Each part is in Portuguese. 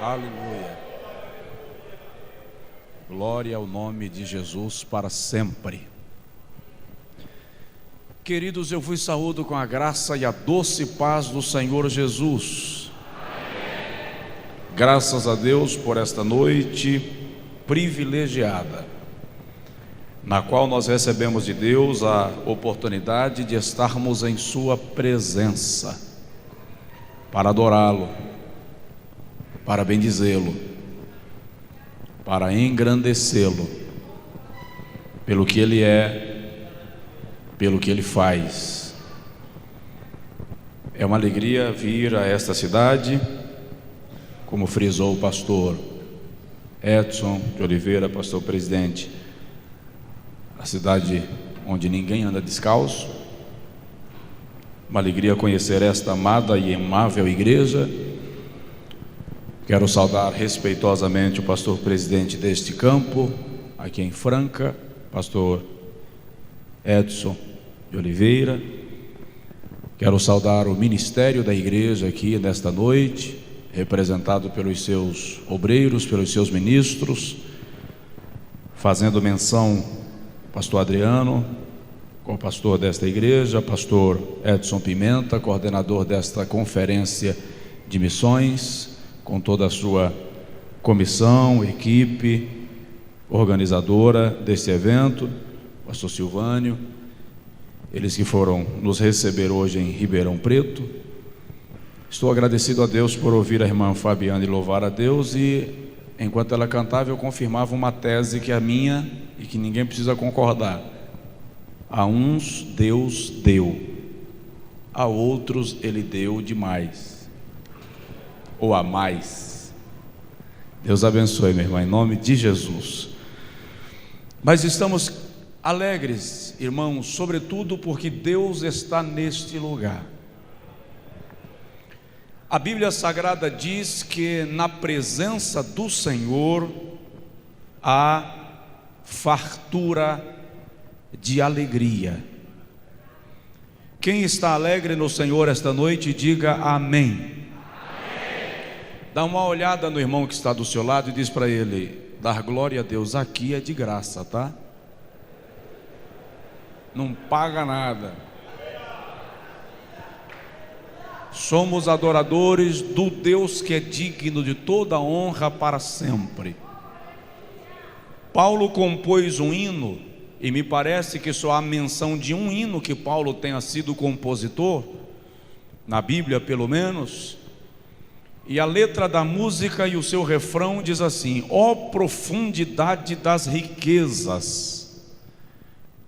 Aleluia. Glória ao nome de Jesus para sempre. Queridos, eu vos saúdo com a graça e a doce paz do Senhor Jesus. Graças a Deus por esta noite privilegiada, na qual nós recebemos de Deus a oportunidade de estarmos em sua presença, para adorá-lo, para bendizê-lo, para engrandecê-lo, pelo que ele é, pelo que ele faz. É uma alegria vir a esta cidade, como frisou o pastor Edson de Oliveira, pastor presidente, a cidade onde ninguém anda descalço. Uma alegria conhecer esta amada e amável igreja. Quero saudar respeitosamente o pastor presidente deste campo, aqui em Franca, pastor Edson de Oliveira. Quero saudar o ministério da igreja aqui nesta noite, representado pelos seus obreiros, pelos seus ministros, fazendo menção pastor Adriano, como pastor desta igreja, pastor Edson Pimenta, coordenador desta conferência de missões, com toda a sua comissão, equipe organizadora deste evento, pastor Silvânio, eles que foram nos receber hoje em Ribeirão Preto. Estou agradecido a Deus por ouvir a irmã Fabiana e louvar a Deus, e enquanto ela cantava eu confirmava uma tese que é minha e que ninguém precisa concordar. A uns Deus deu, a outros Ele deu demais, ou a mais. Deus abençoe, minha irmã, em nome de Jesus. Mas estamos alegres, irmãos, sobretudo porque Deus está neste lugar. A Bíblia Sagrada diz que na presença do Senhor há fartura de alegria. Quem está alegre no Senhor esta noite, diga amém. Dá uma olhada no irmão que está do seu lado e diz para ele: dar glória a Deus aqui é de graça, tá? Não paga nada. Somos adoradores do Deus que é digno de toda honra para sempre. Paulo compôs um hino, e me parece que só há menção de um hino que Paulo tenha sido compositor, na Bíblia pelo menos. E a letra da música e o seu refrão diz assim: ó profundidade das riquezas,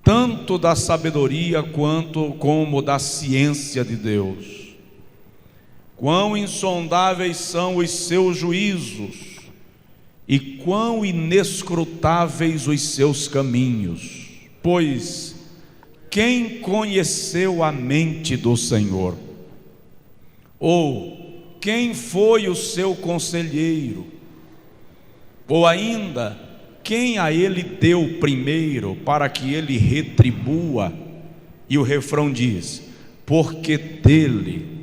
tanto da sabedoria quanto como da ciência de Deus. Quão insondáveis são os seus juízos, e quão inescrutáveis os seus caminhos. Pois quem conheceu a mente do Senhor? Ou quem foi o seu conselheiro? Ou ainda, quem a ele deu primeiro para que ele retribua? E o refrão diz: porque dele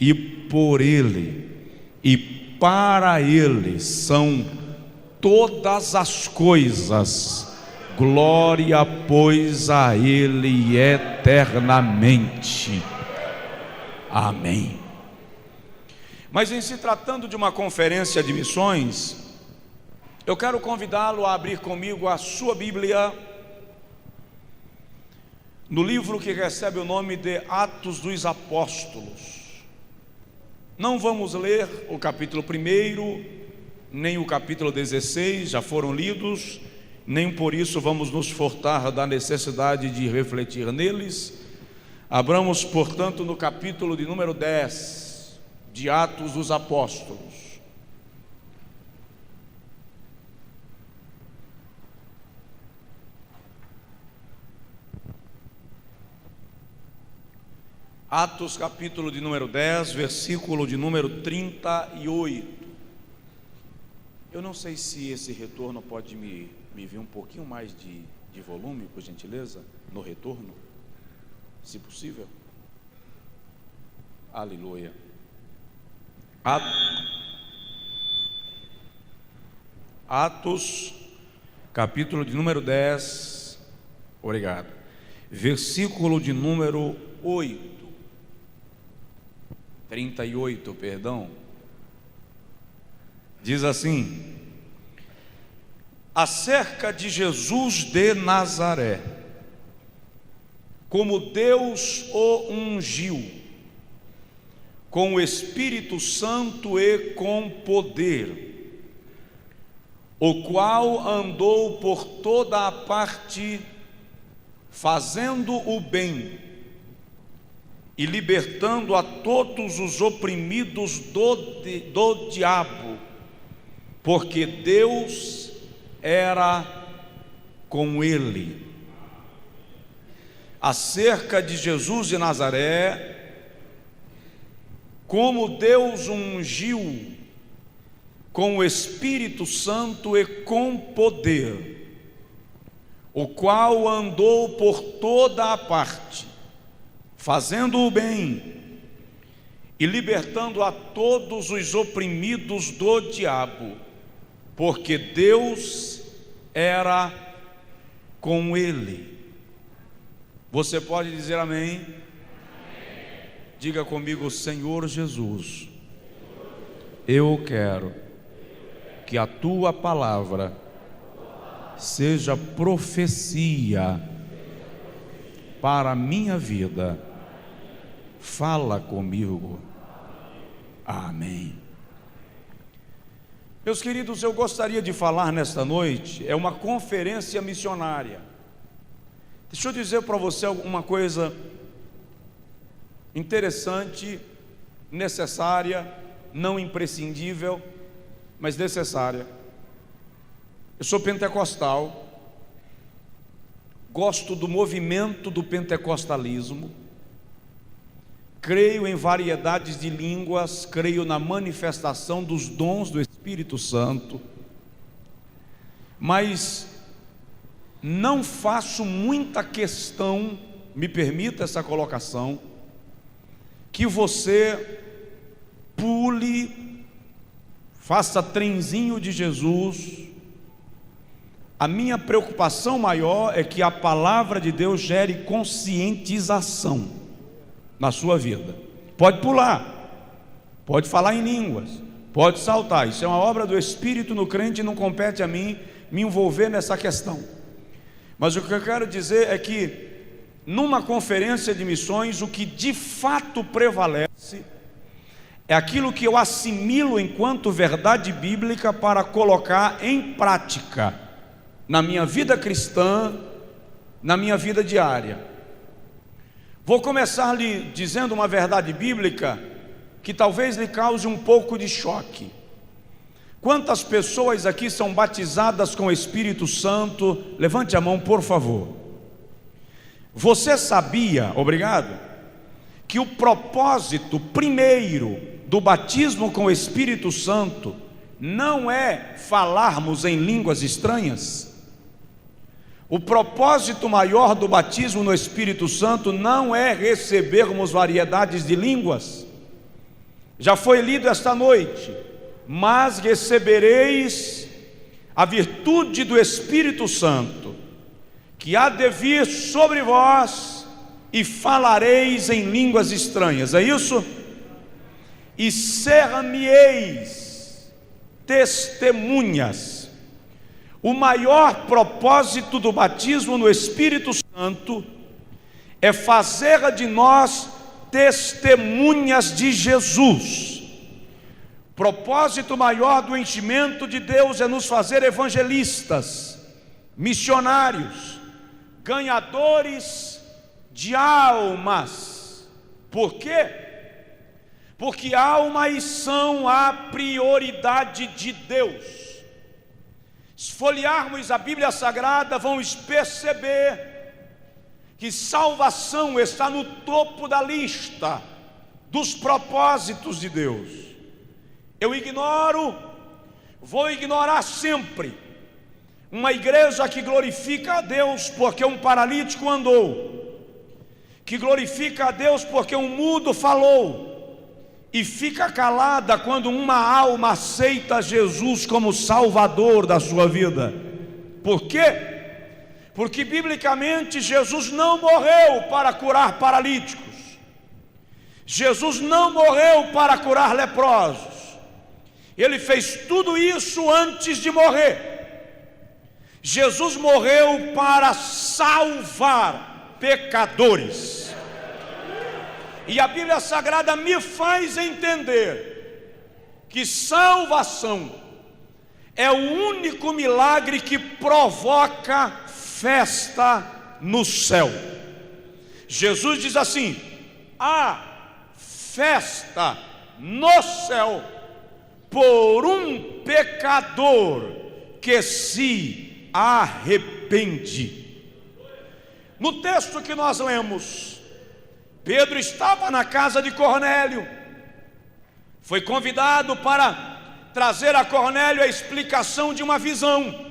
e por ele e para ele são todas as coisas, glória pois a ele eternamente. Amém. Mas em se tratando de uma conferência de missões, eu quero convidá-lo a abrir comigo a sua Bíblia no livro que recebe o nome de Atos dos Apóstolos. Não vamos ler o capítulo 1, nem o capítulo 16, já foram lidos, nem por isso vamos nos furtar da necessidade de refletir neles. Abramos, portanto, no capítulo de número 10 de Atos dos Apóstolos. Atos capítulo de número 10, versículo de número 38. Eu não sei se esse retorno pode me vir um pouquinho mais de volume, por gentileza, no retorno, se possível. Aleluia. Atos, capítulo de número 10, obrigado, versículo de número 38, perdão. Diz assim: acerca de Jesus de Nazaré, como Deus o ungiu, com o Espírito Santo e com poder, o qual andou por toda a parte, fazendo o bem e libertando a todos os oprimidos do diabo, porque Deus era com ele. Acerca de Jesus de Nazaré, como Deus ungiu com o Espírito Santo e com poder, o qual andou por toda a parte, fazendo o bem e libertando a todos os oprimidos do diabo, porque Deus era com ele. Você pode dizer amém? Amém. Diga comigo: Senhor Jesus, eu quero que a tua palavra seja profecia para a minha vida. Fala comigo. Amém. Meus queridos, eu gostaria de falar nesta noite, é uma conferência missionária. Deixa eu dizer para você uma coisa interessante, necessária, não imprescindível, mas necessária. Eu sou pentecostal, gosto do movimento do pentecostalismo, creio em variedades de línguas, creio na manifestação dos dons do Espírito Santo, mas não faço muita questão, me permita essa colocação, que você pule, faça trenzinho de Jesus. A minha preocupação maior é que a palavra de Deus gere conscientização na sua vida. Pode pular, pode falar em línguas, pode saltar, isso é uma obra do Espírito no crente e não compete a mim me envolver nessa questão. Mas o que eu quero dizer é que numa conferência de missões, o que de fato prevalece é aquilo que eu assimilo enquanto verdade bíblica para colocar em prática na minha vida cristã, na minha vida diária. Vou começar lhe dizendo uma verdade bíblica que talvez lhe cause um pouco de choque. Quantas pessoas aqui são batizadas com o Espírito Santo? Levante a mão, por favor. Você sabia, obrigado, que o propósito primeiro do batismo com o Espírito Santo não é falarmos em línguas estranhas? O propósito maior do batismo no Espírito Santo não é recebermos variedades de línguas. Já foi lido esta noite: mas recebereis a virtude do Espírito Santo, que há de vir sobre vós, e falareis em línguas estranhas. É isso? E ser-me-eis testemunhas. O maior propósito do batismo no Espírito Santo é fazer de nós testemunhas de Jesus. Propósito maior do enchimento de Deus é nos fazer evangelistas, missionários, ganhadores de almas. Por quê? Porque almas são a prioridade de Deus. Se folhearmos a Bíblia Sagrada, vamos perceber que salvação está no topo da lista dos propósitos de Deus. Eu vou ignorar sempre uma igreja que glorifica a Deus porque um paralítico andou, que glorifica a Deus porque um mudo falou, e fica calada quando uma alma aceita Jesus como Salvador da sua vida. Por quê? Porque biblicamente Jesus não morreu para curar paralíticos, Jesus não morreu para curar leprosos, Ele fez tudo isso antes de morrer. Jesus morreu para salvar pecadores. E a Bíblia Sagrada me faz entender que salvação é o único milagre que provoca festa no céu. Jesus diz assim: há festa no céu por um pecador que se arrepende. No texto que nós lemos, Pedro estava na casa de Cornélio, foi convidado para trazer a Cornélio a explicação de uma visão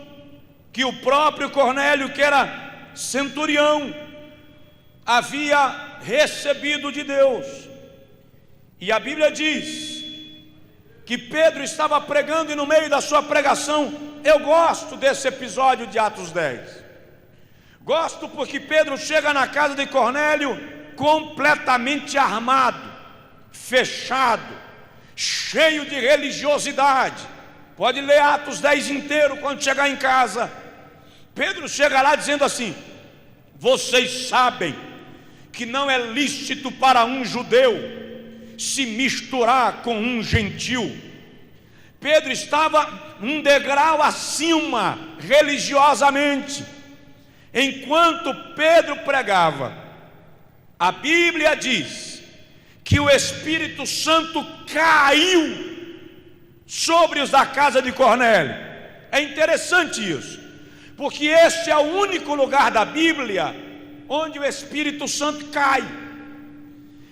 que o próprio Cornélio, que era centurião, havia recebido de Deus. E a Bíblia diz que Pedro estava pregando, e no meio da sua pregação, eu gosto desse episódio de Atos 10. Gosto porque Pedro chega na casa de Cornélio completamente armado, fechado, cheio de religiosidade. Pode ler Atos 10 inteiro quando chegar em casa. Pedro chega lá dizendo assim: vocês sabem que não é lícito para um judeu se misturar com um gentil. Pedro estava um degrau acima religiosamente. Enquanto Pedro pregava, a Bíblia diz que o Espírito Santo caiu sobre os da casa de Cornélio. É interessante isso, porque este é o único lugar da Bíblia onde o Espírito Santo cai.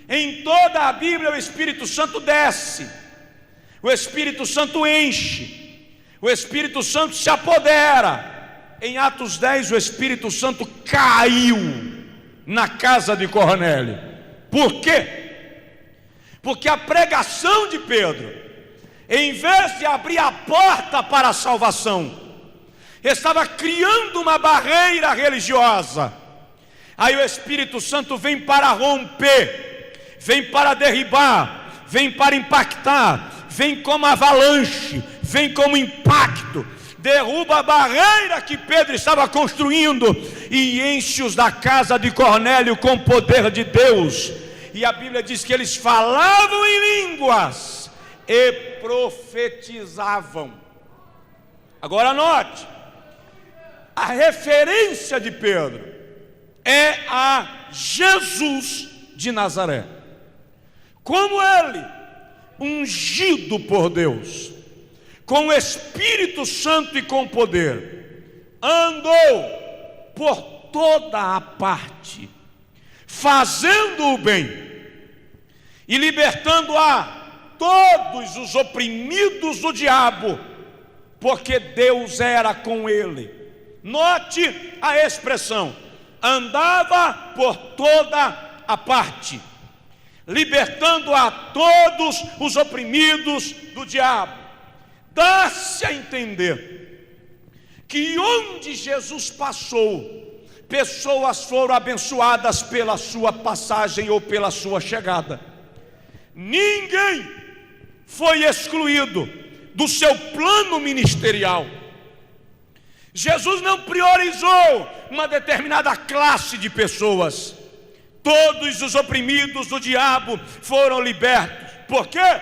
Em toda a Bíblia o Espírito Santo desce, o Espírito Santo enche, o Espírito Santo se apodera. Em Atos 10 o Espírito Santo caiu na casa de Cornélio. Por quê? Porque a pregação de Pedro, em vez de abrir a porta para a salvação, estava criando uma barreira religiosa. Aí o Espírito Santo vem para romper, vem para derribar, vem para impactar, vem como avalanche, vem como impacto, derruba a barreira que Pedro estava construindo e enche-os da casa de Cornélio com o poder de Deus. E a Bíblia diz que eles falavam em línguas e profetizavam. Agora note, a referência de Pedro é a Jesus de Nazaré. Como ele, ungido por Deus, com o Espírito Santo e com poder, andou por toda a parte, fazendo o bem e libertando a todos os oprimidos do diabo, porque Deus era com ele. Note a expressão: andava por toda a parte, libertando a todos os oprimidos do diabo. Dá-se a entender que onde Jesus passou, pessoas foram abençoadas pela sua passagem ou pela sua chegada. Ninguém foi excluído do seu plano ministerial. Jesus não priorizou uma determinada classe de pessoas. Todos os oprimidos do diabo foram libertos. Por quê?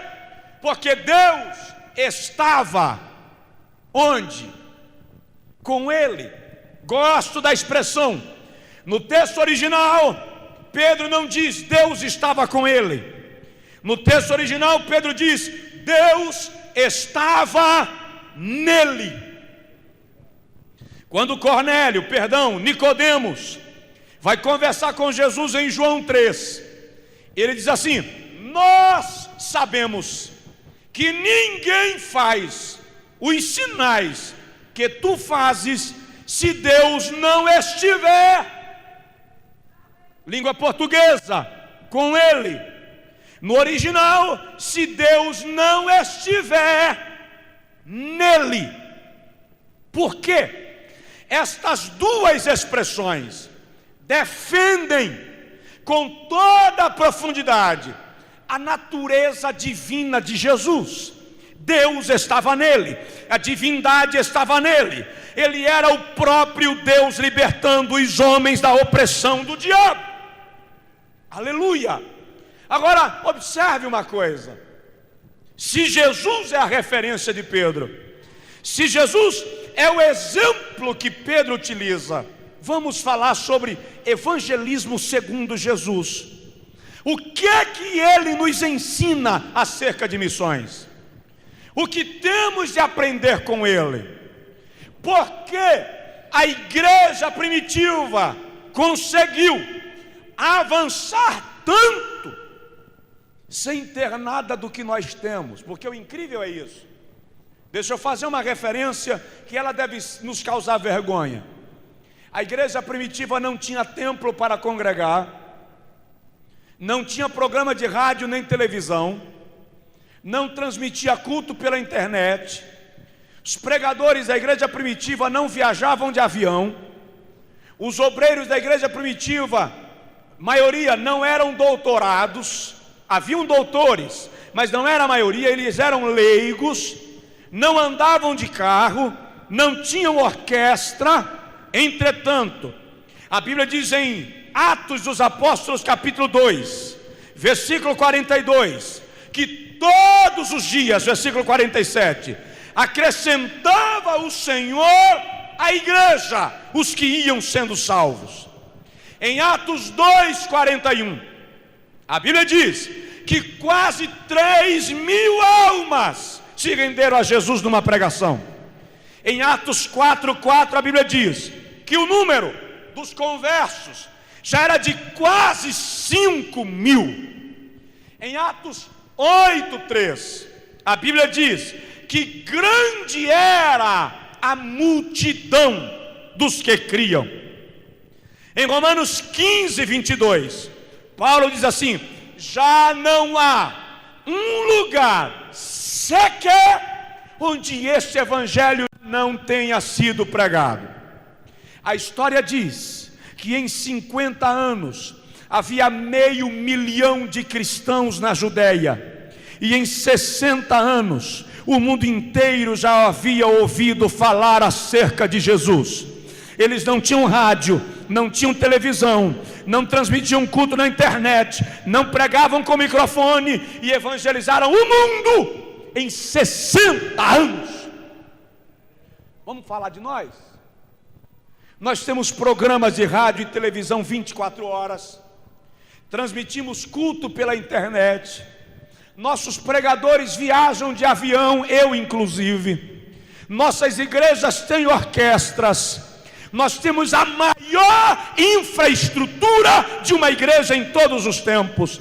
Porque Deus estava onde? Com ele. Gosto da expressão. No texto original, Pedro não diz Deus estava com ele. No texto original, Pedro diz Deus estava nele. Quando Nicodemos vai conversar com Jesus em João 3, ele diz assim: nós sabemos que ninguém faz os sinais que tu fazes se Deus não estiver, língua portuguesa, com ele. No original, se Deus não estiver nele. Por quê? Estas duas expressões defendem com toda a profundidade a natureza divina de Jesus. Deus estava nele, a divindade estava nele. Ele era o próprio Deus libertando os homens da opressão do diabo. Aleluia! Agora, observe uma coisa. Se Jesus é a referência de Pedro, se Jesus é o exemplo que Pedro utiliza, vamos falar sobre evangelismo segundo Jesus. O que é que ele nos ensina acerca de missões? O que temos de aprender com ele? Porque a igreja primitiva conseguiu avançar tanto sem ter nada do que nós temos, porque o incrível é isso. Deixa eu fazer uma referência que ela deve nos causar vergonha. A igreja primitiva não tinha templo para congregar, não tinha programa de rádio nem televisão, não transmitia culto pela internet, os pregadores da igreja primitiva não viajavam de avião, os obreiros da igreja primitiva, maioria não eram doutorados, haviam doutores, mas não era a maioria, eles eram leigos, não andavam de carro, não tinham orquestra. Entretanto, a Bíblia diz em Atos dos Apóstolos capítulo 2, versículo 42, que todos os dias, versículo 47, acrescentava o Senhor à igreja os que iam sendo salvos. Em Atos 2, 41, a Bíblia diz que quase 3.000 almas se renderam a Jesus numa pregação. Em Atos 4:4 a Bíblia diz que o número dos conversos já era de quase 5.000. Em Atos 8:3 a Bíblia diz que grande era a multidão dos que criam. Em Romanos 15:22 Paulo diz assim: já não há um lugar sequer onde este evangelho não tenha sido pregado. A história diz que em 50 anos havia 500 mil de cristãos na Judéia, e em 60 anos o mundo inteiro já havia ouvido falar acerca de Jesus. Eles não tinham rádio, não tinham televisão, não transmitiam culto na internet, não pregavam com microfone, e evangelizaram o mundo em 60 anos. Vamos falar de nós? Nós temos programas de rádio e televisão 24 horas, transmitimos culto pela internet, nossos pregadores viajam de avião, eu inclusive, nossas igrejas têm orquestras, nós temos a maior infraestrutura de uma igreja em todos os tempos.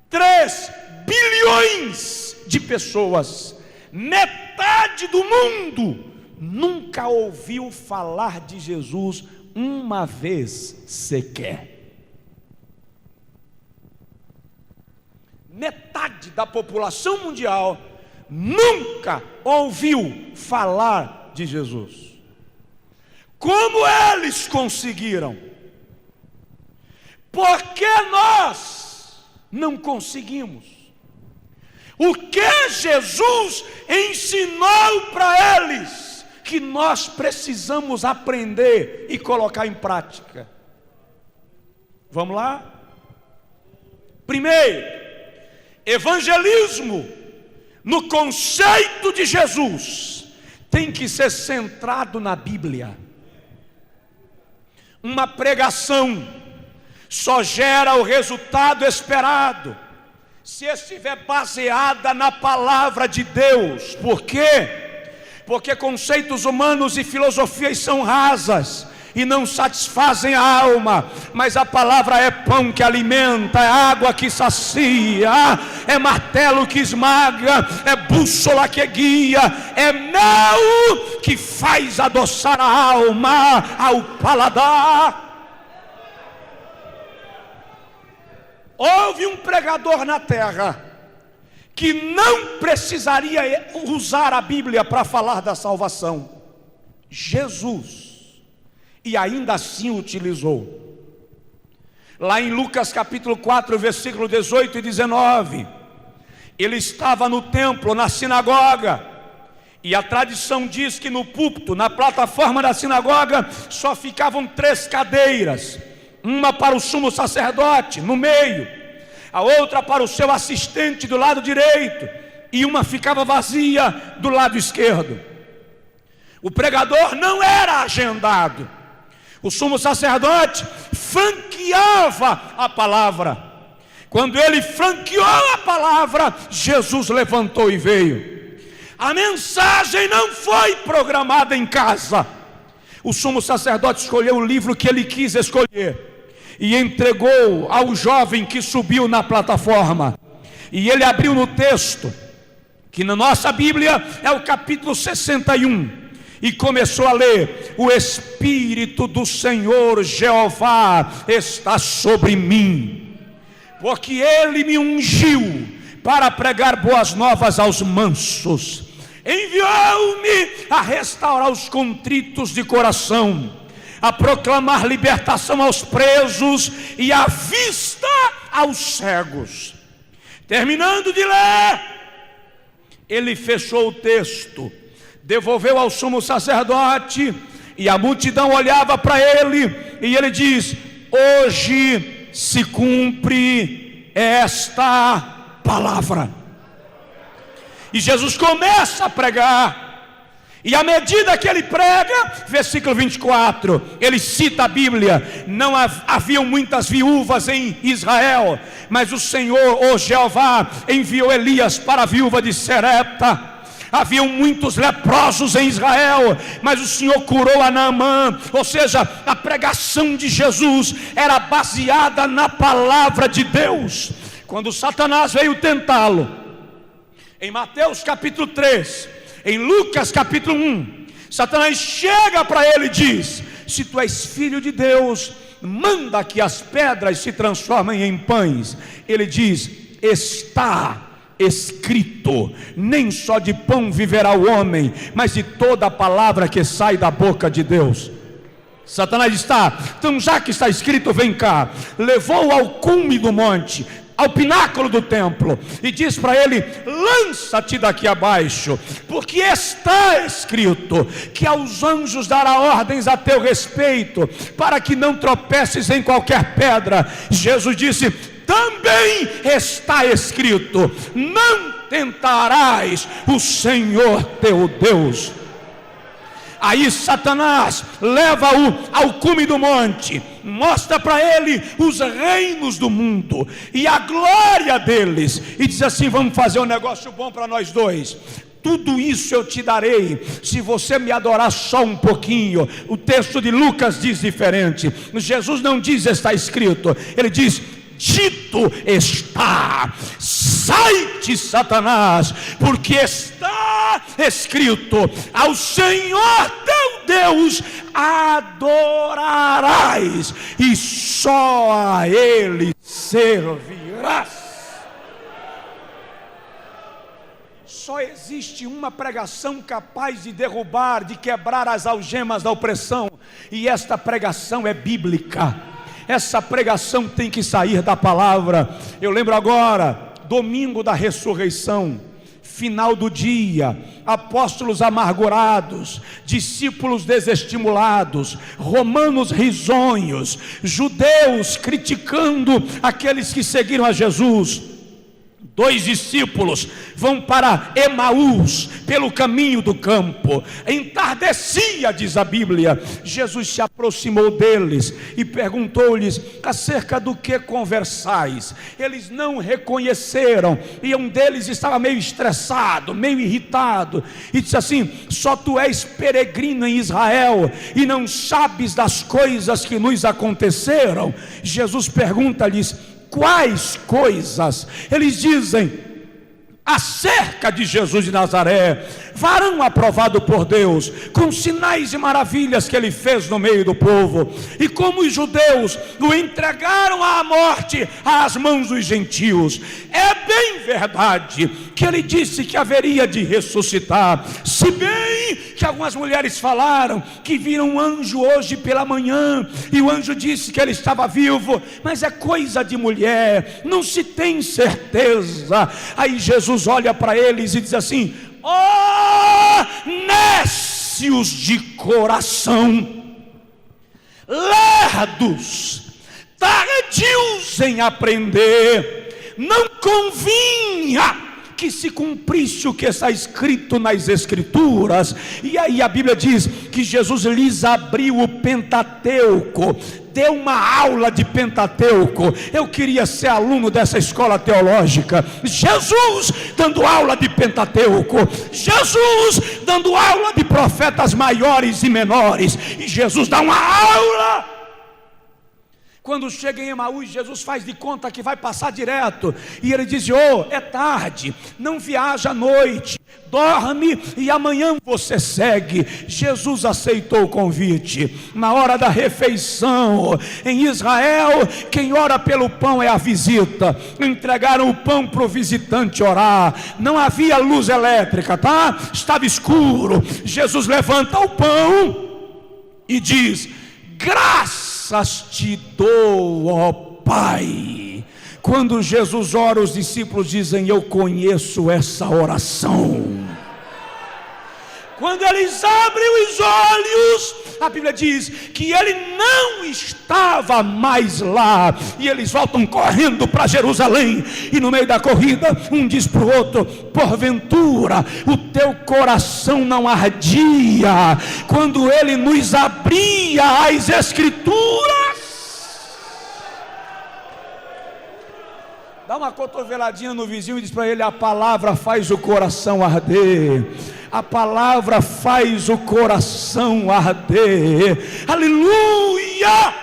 3 bilhões de pessoas, metade do mundo, nunca ouviu falar de Jesus uma vez sequer. Metade da população mundial nunca ouviu falar de Jesus. Como eles conseguiram? Por que nós não conseguimos? O que Jesus ensinou para eles que nós precisamos aprender e colocar em prática? Vamos lá? Primeiro, evangelismo no conceito de Jesus tem que ser centrado na Bíblia. Uma pregação só gera o resultado esperado se estiver baseada na palavra de Deus. Por quê? Porque conceitos humanos e filosofias são rasas e não satisfazem a alma, mas a palavra é pão que alimenta, é água que sacia, é martelo que esmaga, é bússola que guia, é mel que faz adoçar a alma ao paladar. houve um pregador na terra que não precisaria usar a Bíblia para falar da salvação: Jesus. E ainda assim utilizou. Lá em Lucas capítulo 4, versículo 18 e 19, ele estava no templo, na sinagoga, e a tradição diz que no púlpito, na plataforma da sinagoga, só ficavam 3 cadeiras, uma para o sumo sacerdote no meio, a outra para o seu assistente do lado direito, e uma ficava vazia do lado esquerdo. O pregador não era agendado. O sumo sacerdote franqueava a palavra. Quando ele franqueou a palavra, Jesus levantou e veio. A mensagem não foi programada em casa. O sumo sacerdote escolheu o livro que ele quis escolher e entregou ao jovem que subiu na plataforma. E ele abriu no texto, que na nossa Bíblia é o capítulo 61, e começou a ler: o Espírito do Senhor Jeová está sobre mim, porque Ele me ungiu para pregar boas novas aos mansos, enviou-me a restaurar os contritos de coração, a proclamar libertação aos presos e a vista aos cegos. Terminando de ler, ele fechou o texto, devolveu ao sumo sacerdote, e a multidão olhava para ele, e ele diz: hoje se cumpre esta palavra. E Jesus começa a pregar, e à medida que ele prega, versículo 24, ele cita a Bíblia. Não haviam muitas viúvas em Israel, mas o Senhor, o Jeová, enviou Elias para a viúva de Serepta. Haviam muitos leprosos em Israel, mas o Senhor curou a Naamã. Ou seja, a pregação de Jesus era baseada na palavra de Deus. Quando Satanás veio tentá-lo, em Mateus capítulo 3, em Lucas capítulo 1, Satanás chega para ele e diz: se tu és filho de Deus, manda que as pedras se transformem em pães. Ele diz: está escrito, nem só de pão viverá o homem, mas de toda a palavra que sai da boca de Deus. Satanás está, então já que está escrito, vem cá. Levou-o ao cume do monte, ao pináculo do templo, e diz para ele: lança-te daqui abaixo, porque está escrito que aos anjos dará ordens a teu respeito, para que não tropeces em qualquer pedra. Jesus disse: também está escrito: não tentarás o Senhor teu Deus. Aí Satanás leva-o ao cume do monte, mostra para ele os reinos do mundo e a glória deles, e diz assim: vamos fazer um negócio bom para nós dois. Tudo isso eu te darei se você me adorar só um pouquinho. O texto de Lucas diz diferente. Jesus não diz está escrito, ele diz: dito está, sai-te, Satanás, porque está escrito: ao Senhor teu Deus adorarás, e só a Ele servirás. Só existe uma pregação capaz de derrubar, de quebrar as algemas da opressão, e esta pregação é bíblica. Essa pregação tem que sair da palavra. Eu lembro agora, domingo da ressurreição, final do dia, apóstolos amargurados, discípulos desestimulados, romanos risonhos, judeus criticando aqueles que seguiram a Jesus. 2 discípulos vão para Emaús, pelo caminho do campo. Entardecia, diz a Bíblia. Jesus se aproximou deles e perguntou-lhes: acerca do que conversais? Eles não reconheceram, e um deles estava meio estressado, meio irritado, e disse assim: só tu és peregrino em Israel e não sabes das coisas que nos aconteceram? Jesus pergunta-lhes: quais coisas? Eles dizem: acerca de Jesus de Nazaré. varão aprovado por Deus, com sinais e maravilhas que ele fez no meio do povo, e como os judeus o entregaram à morte às mãos dos gentios. É bem verdade que ele disse que haveria de ressuscitar, se bem que algumas mulheres falaram que viram um anjo hoje pela manhã, e o anjo disse que ele estava vivo, mas é coisa de mulher, não se tem certeza. Aí Jesus olha para eles e diz assim: ó nécios de coração, lerdos, tardios em aprender, não convinha que se cumprisse o que está escrito nas Escrituras. E aí a Bíblia diz que Jesus lhes abriu o Pentateuco, deu uma aula de Pentateuco. Eu queria ser aluno dessa escola teológica. Jesus dando aula de Pentateuco, Jesus dando aula de profetas maiores e menores, e Jesus dá uma aula. Quando chega em Emaús, Jesus faz de conta que vai passar direto, e ele diz: é tarde, não viaja à noite, dorme e amanhã você segue. Jesus aceitou o convite. Na hora da refeição em Israel, quem ora pelo pão é a visita. Entregaram o pão para o visitante orar. Não havia luz elétrica, tá? Estava escuro. Jesus levanta o pão e diz: graças te dou, ó Pai. Quando Jesus ora, os discípulos dizem: eu conheço essa oração. Quando eles abrem os olhos, a Bíblia diz que ele não estava mais lá, e eles voltam correndo para Jerusalém, e no meio da corrida, um diz para o outro: porventura o teu coração não ardia quando ele nos abria as Escrituras? Dá uma cotoveladinha no vizinho e diz para ele: a palavra faz o coração arder. A palavra faz o coração arder. Aleluia!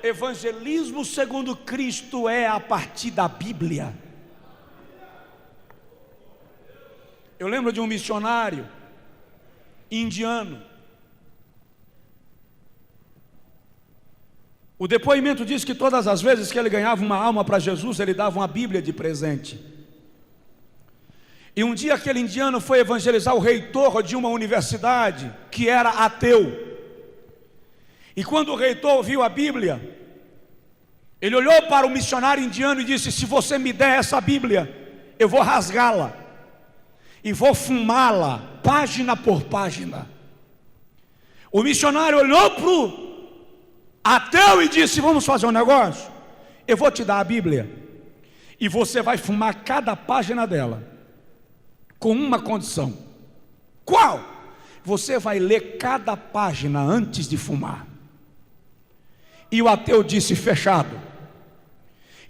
Evangelismo segundo Cristo é a partir da Bíblia. Eu lembro de um missionário indiano. O depoimento diz que todas as vezes que ele ganhava uma alma para Jesus, ele dava uma Bíblia de presente. E um dia aquele indiano foi evangelizar o reitor de uma universidade que era ateu. E quando o reitor viu a Bíblia, ele olhou para o missionário indiano e disse: se você me der essa Bíblia, eu vou rasgá-la e vou fumá-la, página por página. O missionário olhou para o ateu e disse: vamos fazer um negócio? Eu vou te dar a Bíblia e você vai fumar cada página dela, com uma condição. Qual? Você vai ler cada página antes de fumar. E o ateu disse: fechado.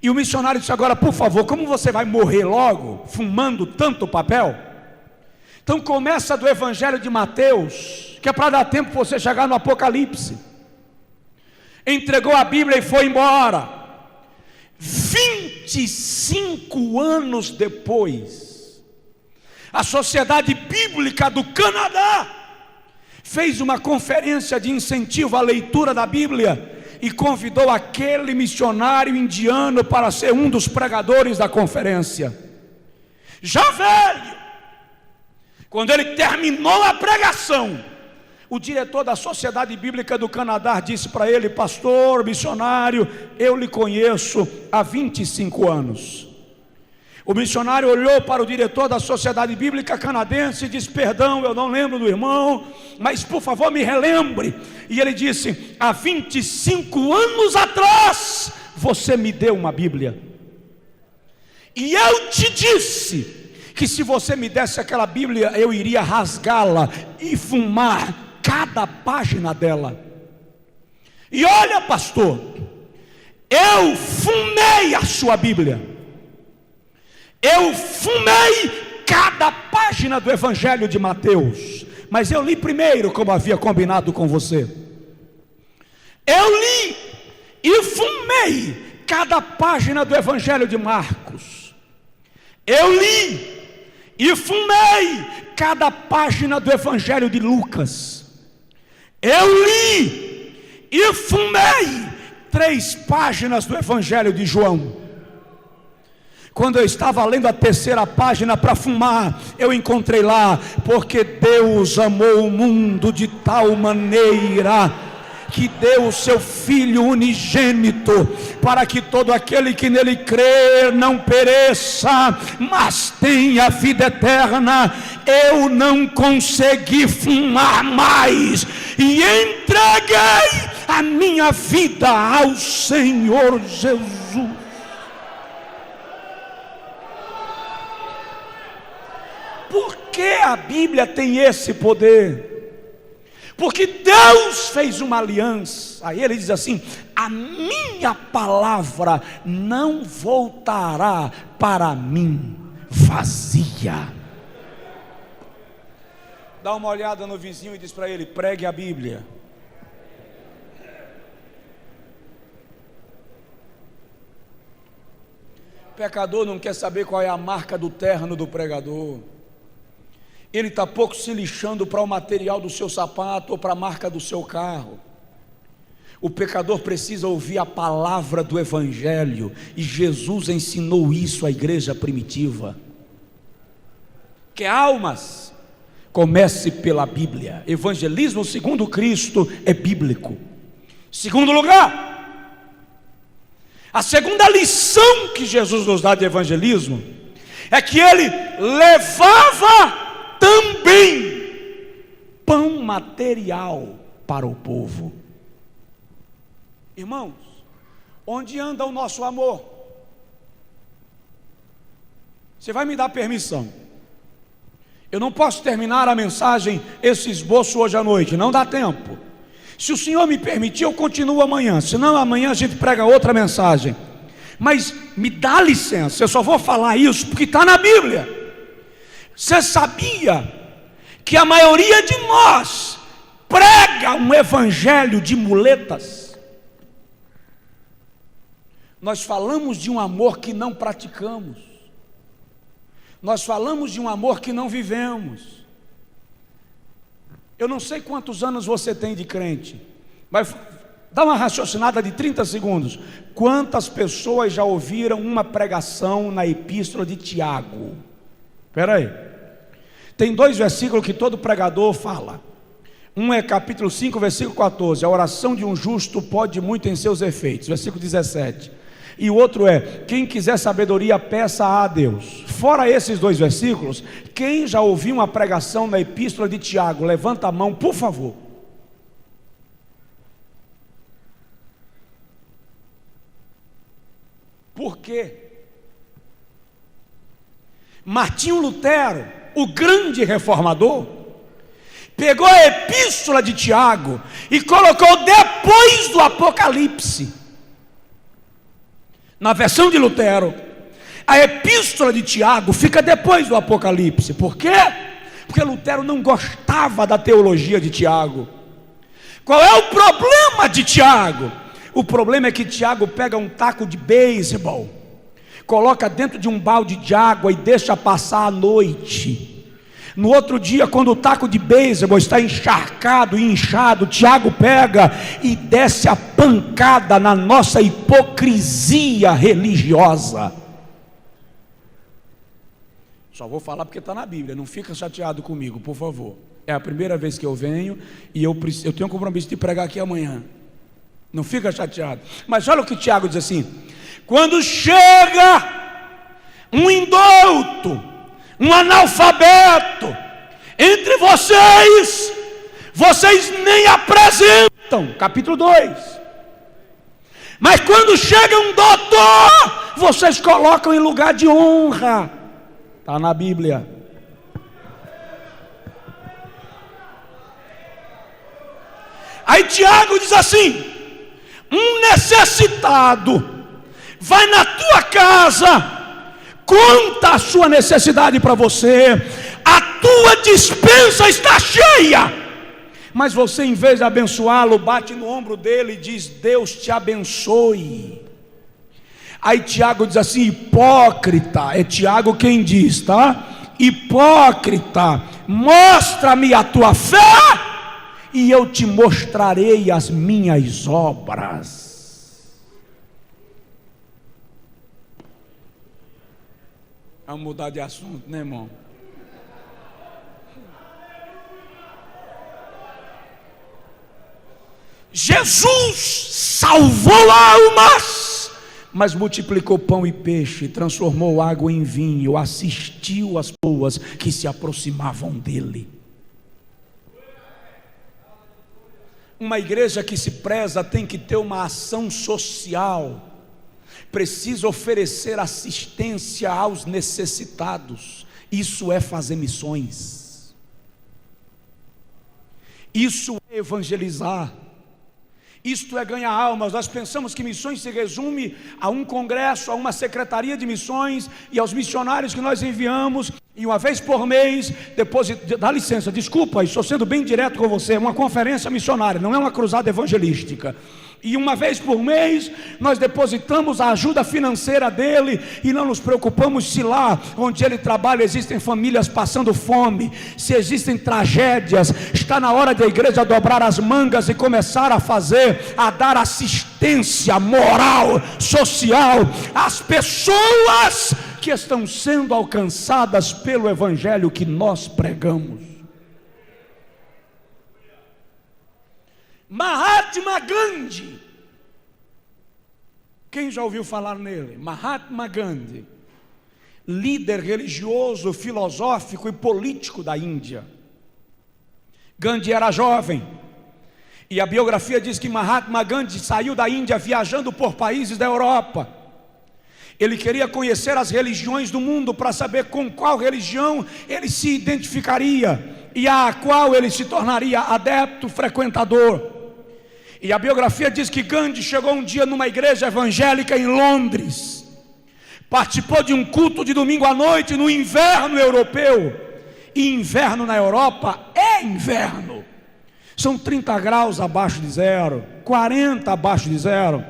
E o missionário disse: agora, por favor, como você vai morrer logo fumando tanto papel? Então começa do Evangelho de Mateus, que é para dar tempo você chegar no Apocalipse. Entregou a Bíblia e foi embora. 25 anos depois, a Sociedade Bíblica do Canadá fez uma conferência de incentivo à leitura da Bíblia e convidou aquele missionário indiano para ser um dos pregadores da conferência. Já velho, quando ele terminou a pregação, o diretor da Sociedade Bíblica do Canadá disse para ele: pastor, missionário, eu lhe conheço há 25 anos. O missionário olhou para o diretor da Sociedade Bíblica Canadense e disse: perdão, eu não lembro do irmão, mas por favor me relembre. E ele disse: há 25 anos atrás você me deu uma Bíblia, e eu te disse que se você me desse aquela Bíblia, eu iria rasgá-la e fumar cada página dela. E olha, pastor, eu fumei a sua Bíblia, eu fumei cada página do Evangelho de Mateus, mas eu li primeiro, como havia combinado com você. Eu li e fumei cada página do Evangelho de Marcos. Eu li e fumei cada página do Evangelho de Lucas. Eu li e fumei 3 páginas do Evangelho de João. Quando eu estava lendo a 3ª página para fumar, eu encontrei lá: porque Deus amou o mundo de tal maneira que deu o seu Filho unigênito, para que todo aquele que nele crer não pereça, mas tenha vida eterna. Eu não consegui fumar mais e entreguei a minha vida ao Senhor Jesus. Por que a Bíblia tem esse poder? Porque Deus fez uma aliança. Aí ele diz assim: a minha palavra não voltará para mim vazia. Dá uma olhada no vizinho e diz para ele: pregue a Bíblia. O pecador não quer saber qual é a marca do terno do pregador. Ele está pouco se lixando para o material do seu sapato ou para a marca do seu carro. O pecador precisa ouvir a palavra do Evangelho, e Jesus ensinou isso à igreja primitiva. Que almas? Comece pela Bíblia. Evangelismo segundo Cristo é bíblico. Segundo lugar, a segunda lição que Jesus nos dá de evangelismo é que ele levava também pão material para o povo. Irmãos, onde anda o nosso amor? Você vai me dar permissão? Eu não posso terminar a mensagem, esse esboço hoje à noite, não dá tempo. Se o Senhor me permitir, eu continuo amanhã, senão amanhã a gente prega outra mensagem. Mas me dá licença, eu só vou falar isso porque está na Bíblia. Você sabia que a maioria de nós prega um evangelho de muletas? Nós falamos de um amor que não praticamos. Nós falamos de um amor que não vivemos. Eu não sei quantos anos você tem de crente, mas dá uma raciocinada de 30 segundos. Quantas pessoas já ouviram uma pregação na epístola de Tiago? Espera aí. Tem 2 versículos que todo pregador fala. Um é capítulo 5, versículo 14. A oração de um justo pode muito em seus efeitos. Versículo 17. E o outro é: quem quiser sabedoria, peça a Deus. Fora esses 2 versículos, quem já ouviu uma pregação na epístola de Tiago? Levanta a mão, por favor. Por quê? Martinho Lutero, o grande reformador, pegou a epístola de Tiago e colocou depois do Apocalipse. Na versão de Lutero, a epístola de Tiago fica depois do Apocalipse. Por quê? Porque Lutero não gostava da teologia de Tiago. Qual é o problema de Tiago? O problema é que Tiago pega um taco de beisebol, coloca dentro de um balde de água e deixa passar a noite. No outro dia, quando o taco de beisebol está encharcado e inchado, Tiago pega e desce a pancada na nossa hipocrisia religiosa. Só vou falar porque está na Bíblia, não fica chateado comigo, por favor. É a primeira vez que eu venho e eu tenho um compromisso de pregar aqui amanhã. Não fica chateado. Mas olha o que Tiago diz assim: quando chega um indouto, um analfabeto entre vocês, vocês nem apresentam. Capítulo 2. Mas quando chega um doutor, vocês colocam em lugar de honra. Está na Bíblia. Aí Tiago diz assim: um necessitado vai na tua casa, conta a sua necessidade para você, a tua despensa está cheia, mas você, em vez de abençoá-lo, bate no ombro dele e diz: Deus te abençoe. Aí Tiago diz assim: hipócrita, é Tiago quem diz, tá? hipócrita, mostra-me a tua fé, e eu te mostrarei as minhas obras. Vamos mudar de assunto, né, irmão? Jesus salvou almas, mas multiplicou pão e peixe, transformou água em vinho, assistiu as pessoas que se aproximavam dele. Uma igreja que se preza tem que ter uma ação social, precisa oferecer assistência aos necessitados. Isso é fazer missões, isso é evangelizar, isto é ganhar almas. Nós pensamos que missões se resume a um congresso, a uma secretaria de missões e aos missionários que nós enviamos, e uma vez por mês, dá licença, desculpa, estou sendo bem direto com você, é uma conferência missionária, não é uma cruzada evangelística. E uma vez por mês nós depositamos a ajuda financeira dele e não nos preocupamos se lá onde ele trabalha existem famílias passando fome, se existem tragédias. Está na hora da igreja dobrar as mangas e começar a dar assistência moral, social às pessoas que estão sendo alcançadas pelo evangelho que nós pregamos. Mahatma Gandhi, quem já ouviu falar nele? Mahatma Gandhi, líder religioso, filosófico e político da Índia. Gandhi era jovem, e a biografia diz que Mahatma Gandhi saiu da Índia viajando por países da Europa. Ele queria conhecer as religiões do mundo para saber com qual religião ele se identificaria e a qual ele se tornaria adepto, frequentador. E a biografia diz que Gandhi chegou um dia numa igreja evangélica em Londres, participou de um culto de domingo à noite no inverno europeu. E inverno na Europa é inverno, são 30 graus abaixo de zero, 40 abaixo de zero.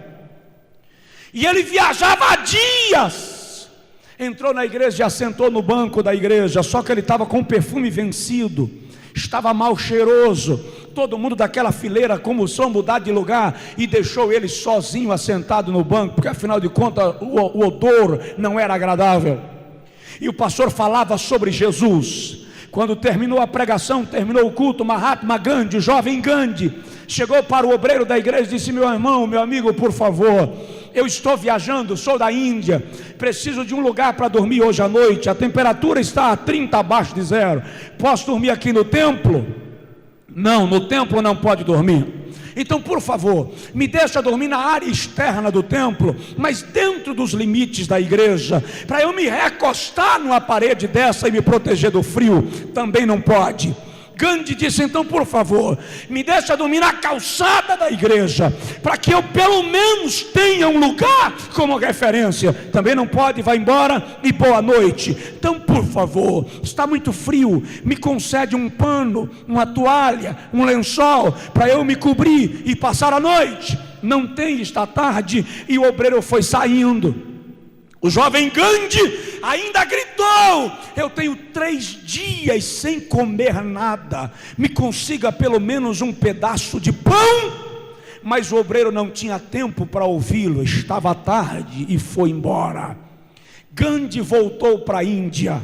E ele viajava há dias, entrou na igreja e assentou no banco da igreja, só que ele estava com o perfume vencido, estava mal cheiroso. Todo mundo daquela fileira começou a mudar de lugar e deixou ele sozinho assentado no banco, porque afinal de contas o odor não era agradável. E o pastor falava sobre Jesus. Quando terminou a pregação, terminou o culto, Mahatma Gandhi, o jovem Gandhi, chegou para o obreiro da igreja e disse: meu irmão, meu amigo, por favor, eu estou viajando, sou da Índia, preciso de um lugar para dormir hoje à noite, a temperatura está a 30 abaixo de zero, posso dormir aqui no templo? Não, no templo não pode dormir. Então, por favor, me deixa dormir na área externa do templo, mas dentro dos limites da igreja, para eu me recostar numa parede dessa e me proteger do frio. Também não pode. Gandhi disse: então, por favor, me deixa dormir na calçada da igreja, para que eu pelo menos tenha um lugar como referência. Também não pode, vai embora e boa noite. Então, por favor, está muito frio, me concede um pano, uma toalha, um lençol, para eu me cobrir e passar a noite. Não tem, está tarde. E o obreiro foi saindo. O jovem Gandhi ainda gritou: eu tenho 3 dias sem comer nada, me consiga pelo menos um pedaço de pão. Mas o obreiro não tinha tempo para ouvi-lo, estava tarde e foi embora. Gandhi voltou para a Índia,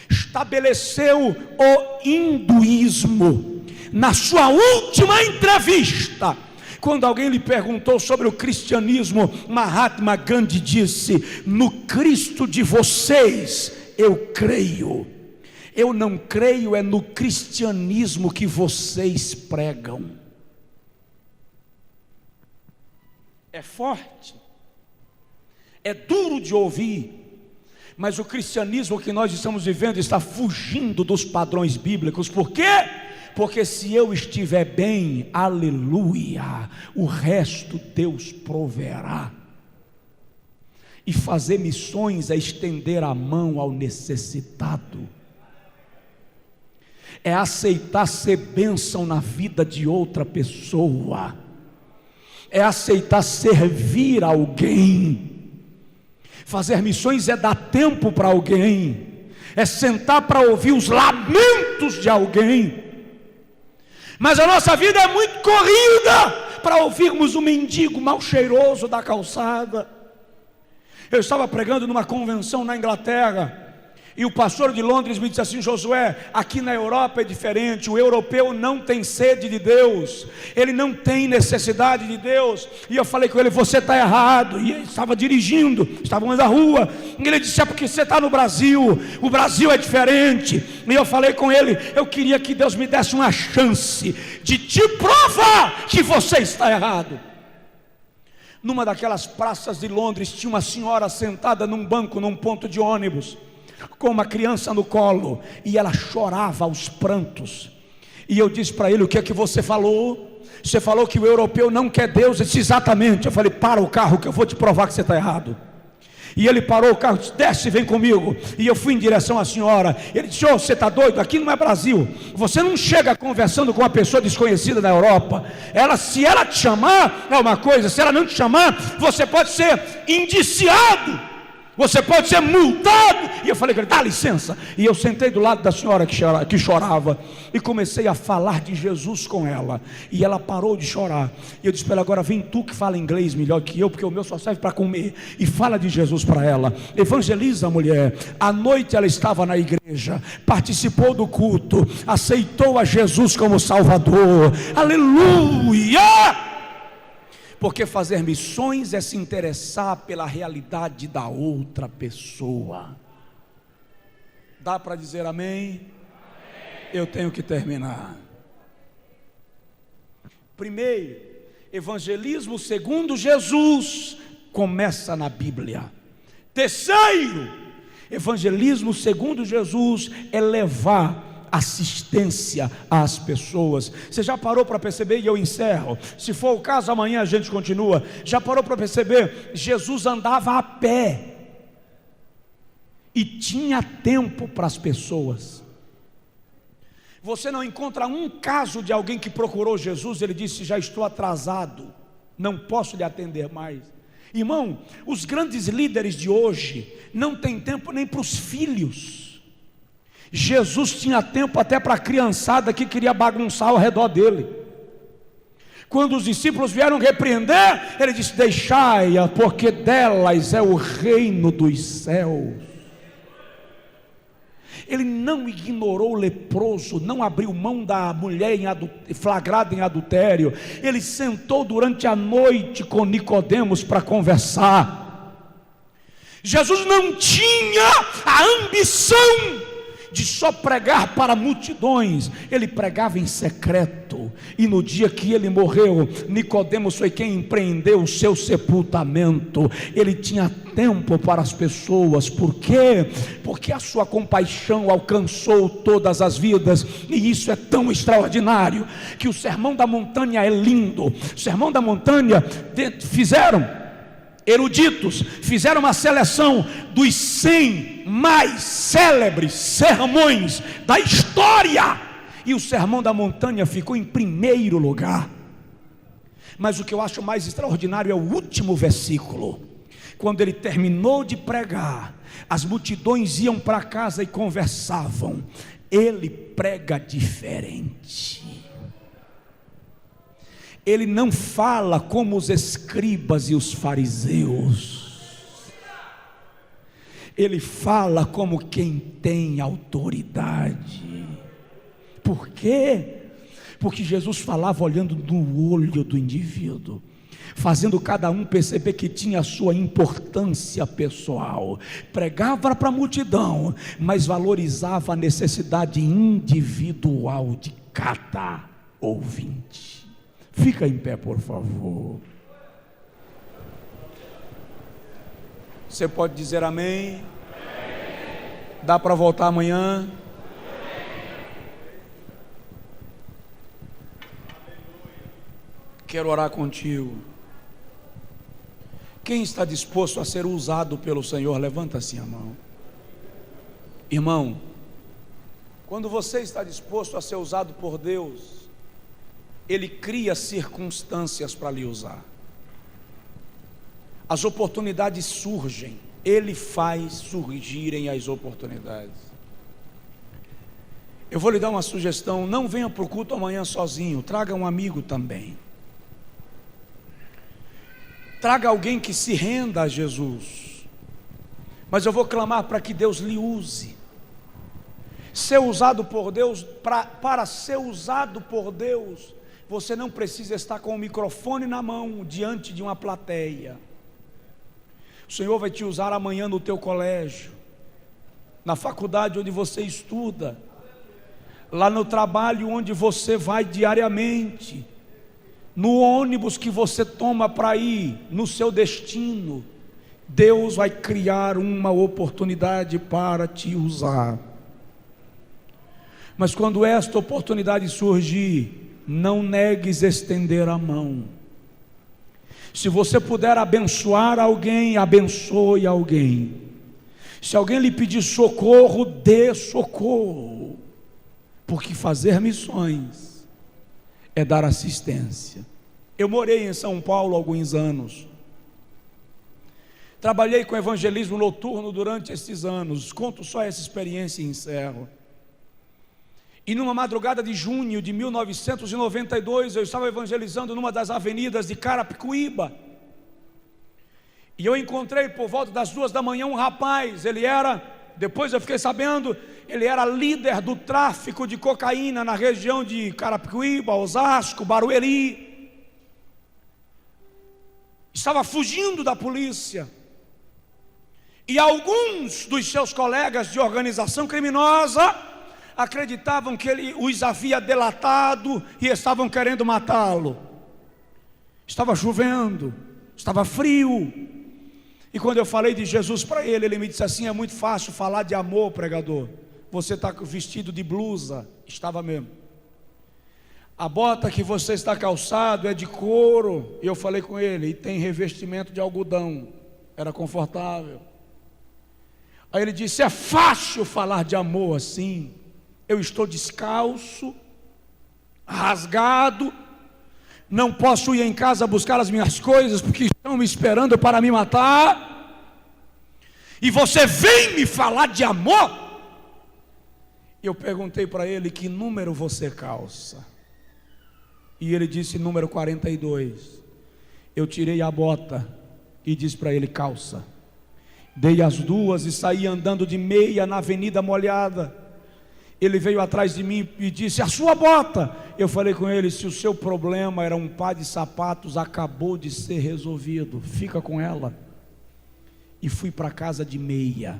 estabeleceu o hinduísmo. Na sua última entrevista, quando alguém lhe perguntou sobre o cristianismo, Mahatma Gandhi disse: no Cristo de vocês eu creio, eu não creio é no cristianismo que vocês pregam. É forte, é duro de ouvir, mas o cristianismo que nós estamos vivendo está fugindo dos padrões bíblicos. Por quê? Porque se eu estiver bem, aleluia, o resto Deus proverá. E fazer missões é estender a mão ao necessitado, é aceitar ser bênção na vida de outra pessoa, é aceitar servir alguém. Fazer missões é dar tempo para alguém. é sentar para ouvir os lamentos de alguém. Mas a nossa vida é muito corrida para ouvirmos um mendigo mal cheiroso da calçada. Eu estava pregando numa convenção na Inglaterra, e o pastor de Londres me disse assim: Josué, aqui na Europa é diferente. O europeu não tem sede de Deus, ele não tem necessidade de Deus. E eu falei com ele: você está errado. E ele estava dirigindo, estávamos na rua, e ele disse: é porque você está no Brasil, o Brasil é diferente. E eu falei com ele: eu queria que Deus me desse uma chance de te provar que você está errado. Numa daquelas praças de Londres, tinha uma senhora sentada num banco, num ponto de ônibus, com uma criança no colo, e ela chorava aos prantos. E eu disse para ele: o que é que você falou? Você falou que o europeu não quer Deus. Ele disse: exatamente. Eu falei: para o carro que eu vou te provar que você está errado. E ele parou o carro, disse: desce, vem comigo. E eu fui em direção à senhora. Ele disse: oh, você está doido? Aqui não é Brasil. Você não chega conversando com uma pessoa desconhecida da Europa. Se ela te chamar, é uma coisa. Se ela não te chamar, você pode ser indiciado, você pode ser multado. E eu falei: dá licença. E eu sentei do lado da senhora que chorava, e comecei a falar de Jesus com ela. E ela parou de chorar. E eu disse para ela: agora vem tu que fala inglês melhor que eu, porque o meu só serve para comer. E fala de Jesus para ela. Evangeliza a mulher. À noite ela estava na igreja, participou do culto, aceitou a Jesus como Salvador. Aleluia! Porque fazer missões é se interessar pela realidade da outra pessoa. Dá para dizer amém? Eu tenho que terminar. Primeiro, evangelismo segundo Jesus começa na Bíblia. Terceiro, evangelismo segundo Jesus é levar assistência às pessoas. Você já parou para perceber, e eu encerro, se for o caso amanhã a gente continua, já parou para perceber, Jesus andava a pé e tinha tempo para as pessoas. Você não encontra um caso de alguém que procurou Jesus, ele disse: já estou atrasado, não posso lhe atender mais. Irmão, os grandes líderes de hoje não têm tempo nem para os filhos. Jesus tinha tempo até para a criançada que queria bagunçar ao redor dele. Quando os discípulos vieram repreender, ele disse: deixai-a, porque delas é o reino dos céus. Ele não ignorou o leproso, não abriu mão da mulher flagrada em adultério. Ele sentou durante a noite com Nicodemos para conversar. Jesus não tinha a ambição de só pregar para multidões, ele pregava em secreto. E no dia que ele morreu, Nicodemos foi quem empreendeu o seu sepultamento. Ele tinha tempo para as pessoas. Por quê? Porque a sua compaixão alcançou todas as vidas. E isso é tão extraordinário que o Sermão da Montanha é lindo. O Sermão da Montanha eruditos fizeram uma seleção dos 100 mais célebres sermões da história, e o Sermão da Montanha ficou em primeiro lugar. Mas o que eu acho mais extraordinário é o último versículo. Quando ele terminou de pregar, as multidões iam para casa e conversavam. Ele prega diferente. Ele não fala como os escribas e os fariseus. Ele fala como quem tem autoridade. Por quê? Porque Jesus falava olhando no olho do indivíduo, fazendo cada um perceber que tinha a sua importância pessoal. Pregava para a multidão, mas valorizava a necessidade individual de cada ouvinte. Fica em pé, por favor. Você pode dizer amém? Dá para voltar amanhã? Quero orar contigo. Quem está disposto a ser usado pelo Senhor, levanta assim a mão. Irmão, quando você está disposto a ser usado por Deus, Ele cria circunstâncias para lhe usar. As oportunidades surgem, Ele faz surgirem as oportunidades. Eu vou lhe dar uma sugestão: não venha para o culto amanhã sozinho, traga um amigo também. Traga alguém que se renda a Jesus. Mas eu vou clamar para que Deus lhe use. Ser usado por Deus, para ser usado por Deus, você não precisa estar com o microfone na mão, diante de uma plateia. O Senhor vai te usar amanhã no teu colégio, na faculdade onde você estuda, lá no trabalho onde você vai diariamente, no ônibus que você toma para ir no seu destino. Deus vai criar uma oportunidade para te usar. Mas quando esta oportunidade surgir, não negues estender a mão. Se você puder abençoar alguém, abençoe alguém. Se alguém lhe pedir socorro, dê socorro. Porque fazer missões é dar assistência. Eu morei em São Paulo há alguns anos. Trabalhei com evangelismo noturno durante esses anos. Conto só essa experiência e encerro. E numa madrugada de junho de 1992, eu estava evangelizando numa das avenidas de Carapicuíba. E eu encontrei por volta das 2 da manhã um rapaz. Depois eu fiquei sabendo, ele era líder do tráfico de cocaína na região de Carapicuíba, Osasco, Barueri. Estava fugindo da polícia. E alguns dos seus colegas de organização criminosa acreditavam que ele os havia delatado e estavam querendo matá-lo. Estava chovendo, estava frio. E quando eu falei de Jesus para ele, ele me disse assim: é muito fácil falar de amor, pregador. Você está vestido de blusa. Estava mesmo. A bota que você está calçado é de couro. E eu falei com ele: e tem revestimento de algodão. Era confortável. Aí ele disse: é fácil falar de amor assim. Eu estou descalço, rasgado, não posso ir em casa buscar as minhas coisas porque estão me esperando para me matar, e você vem me falar de amor? Eu perguntei para ele: que número você calça? E ele disse: número 42. Eu tirei a bota e disse para ele: calça. Dei as duas e saí andando de meia na avenida molhada. Ele veio atrás de mim e disse: a sua bota. Eu falei com ele: se o seu problema era um par de sapatos, acabou de ser resolvido, fica com ela. E fui para casa de meia.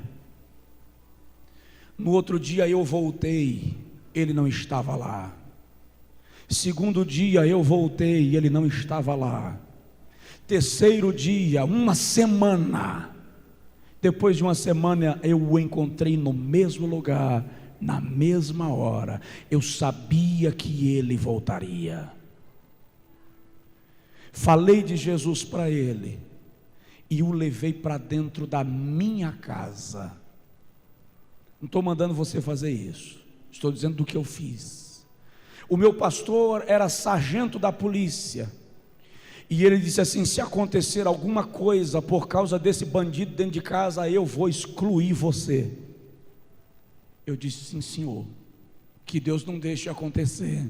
No outro dia eu voltei, ele não estava lá. Segundo dia eu voltei, ele não estava lá. Terceiro dia, uma semana. Depois de uma semana eu o encontrei no mesmo lugar, na mesma hora. Eu sabia que ele voltaria. Falei de Jesus para ele e o levei para dentro da minha casa. Não estou mandando você fazer isso, estou dizendo do que eu fiz. O meu pastor era sargento da polícia, e ele disse assim: se acontecer alguma coisa por causa desse bandido dentro de casa, eu vou excluir você. Eu disse: sim, senhor, que Deus não deixe acontecer.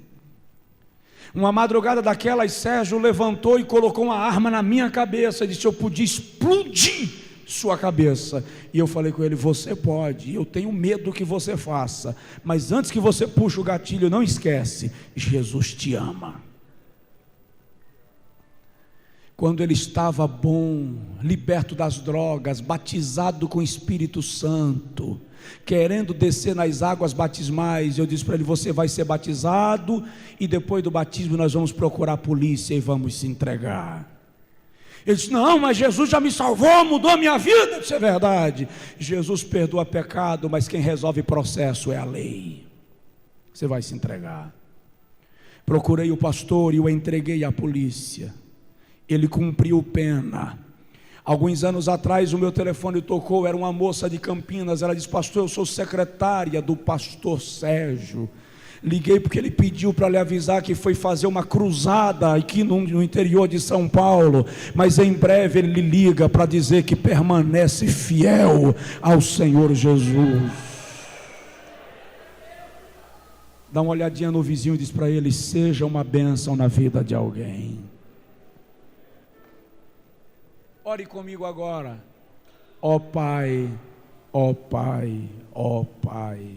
Uma madrugada daquelas, Sérgio levantou e colocou uma arma na minha cabeça e disse: eu podia explodir sua cabeça. E eu falei com ele: você pode, eu tenho medo que você faça, mas antes que você puxe o gatilho, não esquece, Jesus te ama. Quando ele estava bom, liberto das drogas, batizado com o Espírito Santo, querendo descer nas águas batismais, eu disse para ele: você vai ser batizado e depois do batismo nós vamos procurar a polícia e vamos se entregar. Ele disse: não, mas Jesus já me salvou, mudou a minha vida. Eu disse: é verdade, Jesus perdoa pecado, mas quem resolve processo é a lei. Você vai se entregar. Procurei o pastor e o entreguei à polícia. Ele cumpriu pena. Alguns anos atrás o meu telefone tocou, era uma moça de Campinas. Ela disse: pastor, eu sou secretária do pastor Sérgio. Liguei porque ele pediu para lhe avisar que foi fazer uma cruzada aqui no interior de São Paulo, mas em breve ele lhe liga para dizer que permanece fiel ao Senhor Jesus. Dá uma olhadinha no vizinho e diz para ele: seja uma bênção na vida de alguém. Ore comigo agora. Ó Pai, ó Pai, ó Pai,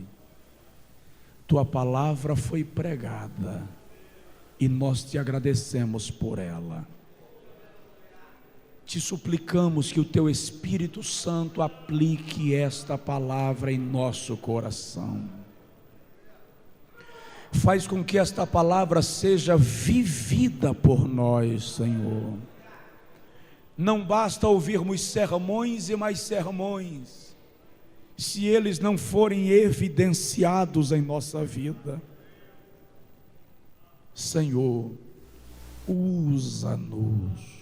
tua palavra foi pregada e nós te agradecemos por ela. Te suplicamos que o teu Espírito Santo aplique esta palavra em nosso coração. Faz com que esta palavra seja vivida por nós, Senhor. Não basta ouvirmos sermões e mais sermões, se eles não forem evidenciados em nossa vida. Senhor, usa-nos.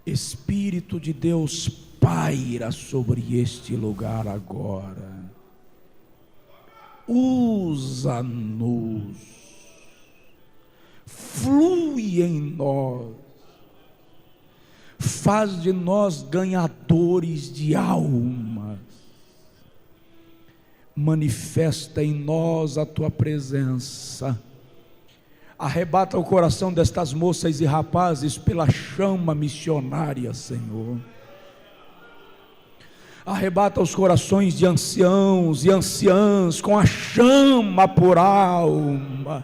Espírito de Deus, paira sobre este lugar agora. Usa-nos. Flui em nós. Faz de nós ganhadores de almas. Manifesta em nós a tua presença. Arrebata o coração destas moças e rapazes pela chama missionária, Senhor. Arrebata os corações de anciãos e anciãs com a chama por almas.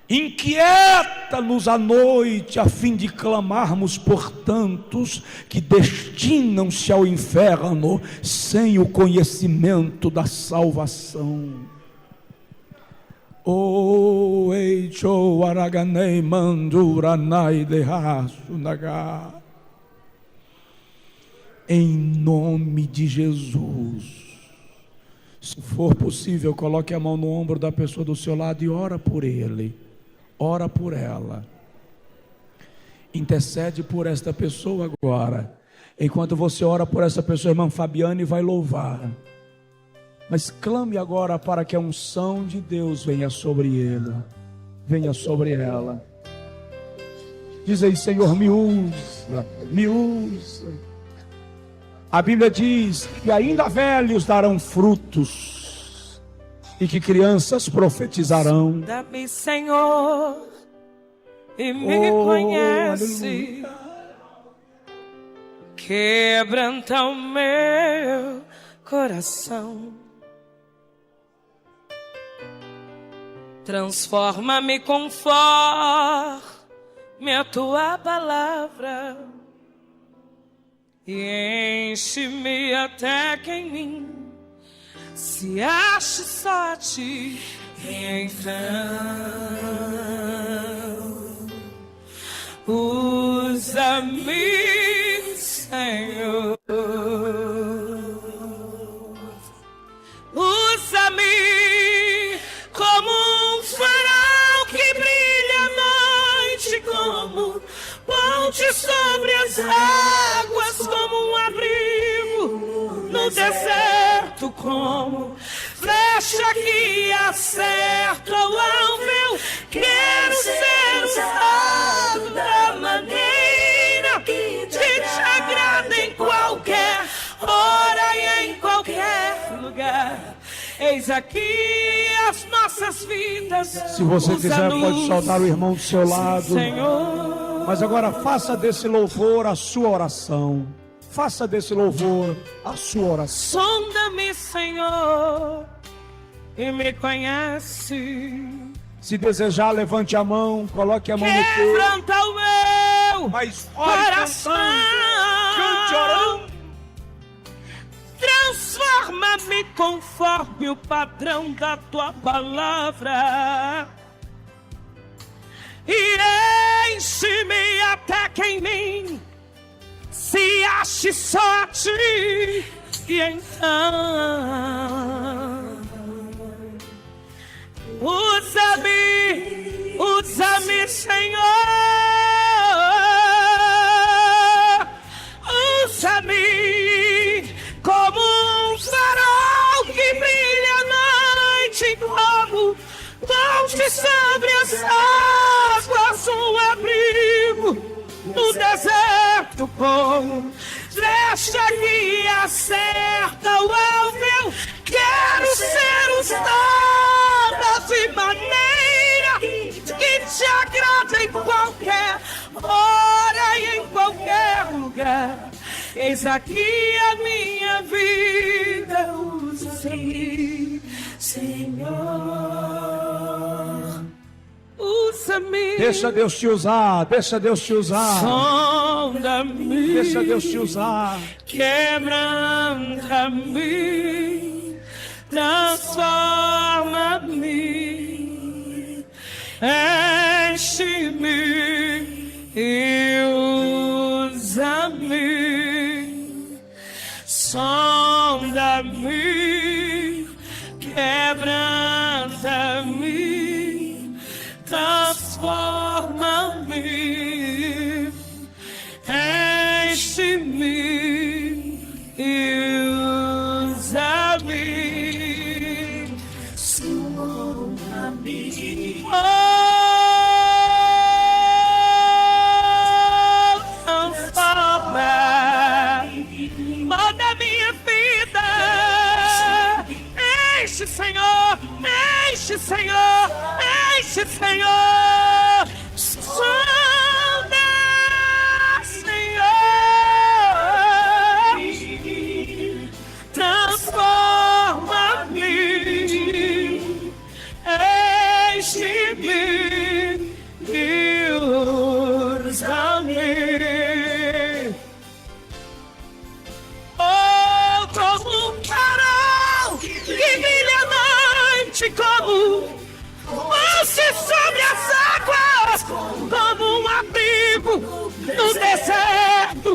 Inquieta-nos à noite a fim de clamarmos por tantos que destinam-se ao inferno sem o conhecimento da salvação. O eicho araganei manduranai derraço naga. Em nome de Jesus. Se for possível, coloque a mão no ombro da pessoa do seu lado e ora por ele. Ora por ela. Intercede por esta pessoa agora. Enquanto você ora por essa pessoa, irmã Fabiane vai louvar. Mas clame agora para que a unção de Deus venha sobre ele, venha sobre ela. Diz aí: Senhor, me usa, me usa. A Bíblia diz que ainda velhos darão frutos e que crianças profetizarão. Dá-me, Senhor, e me conhece. Aleluia. Quebranta o meu coração. Transforma-me conforme a tua palavra e enche-me até que em mim se ache só a ti. Então usa-me, Senhor. Usa-me como um farol que brilha à noite, como ponte sobre as águas, como um abrigo no deserto, como flecha que acerta o alvo. Eu quero ser usado da maneira que te agrada, em qualquer hora e em qualquer lugar. Eis aqui as nossas vidas. Se você quiser, pode soltar o irmão do seu lado, Senhor. Mas agora faça desse louvor a sua oração. Faça desse louvor a sua oração. Sonda-me, Senhor, e me conhece. Se desejar, levante a mão, coloque a mão no peito. Quebranta o meu coração. Cante orando. Transforma-me conforme o padrão da tua palavra e enche-me até que em mim se ache só a ti. E então usa-me, usa-me, Senhor. Usa-me como um farol que brilha à noite, como ponte sobre as águas, um abrigo no deserto, como flecha que acerta o alvo. Eu quero ser ser usada de maneira que te agrade em qualquer hora e em qualquer lugar. Eis aqui a minha vida, usa-me, Senhor. Usa-me. Deixa Deus te usar, deixa Deus te usar. Sonda-me. Deixa Deus te usar. Quebranta-me. Transforma-me. Enche-me e usa-me. Sonda-me. Quebranta-me. Transforma-me, enche-me e usa-me, sonda-me, transforma, muda minha vida, enche, Senhor, enche, Senhor, enche, Senhor, sonda, Senhor, transforma-me, enche-me e usa-me. Oh, como um farol que brilha à noite, como lance sobre as águas, como um abrigo no deserto,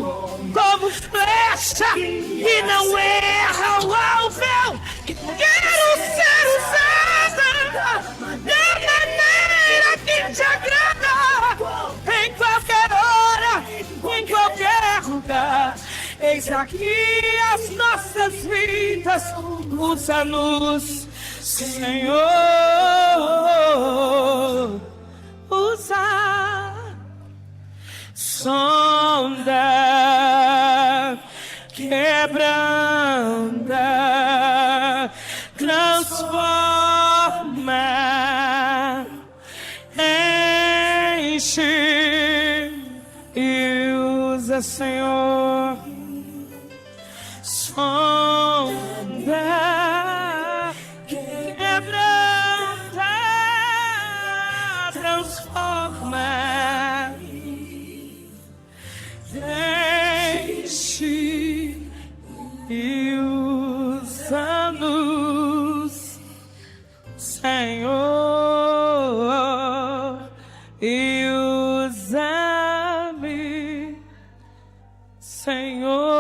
como flecha que não erra o alvo. Quero ser usada da maneira que te agrada, em qualquer hora, em qualquer lugar. Eis aqui as nossas vidas, usa-nos, Senhor, usa, sonda, quebranta, transforma, enche e usa, Senhor, sonda, quebranta, transforma, enche e usa-nos, Senhor, e usa-me, Senhor.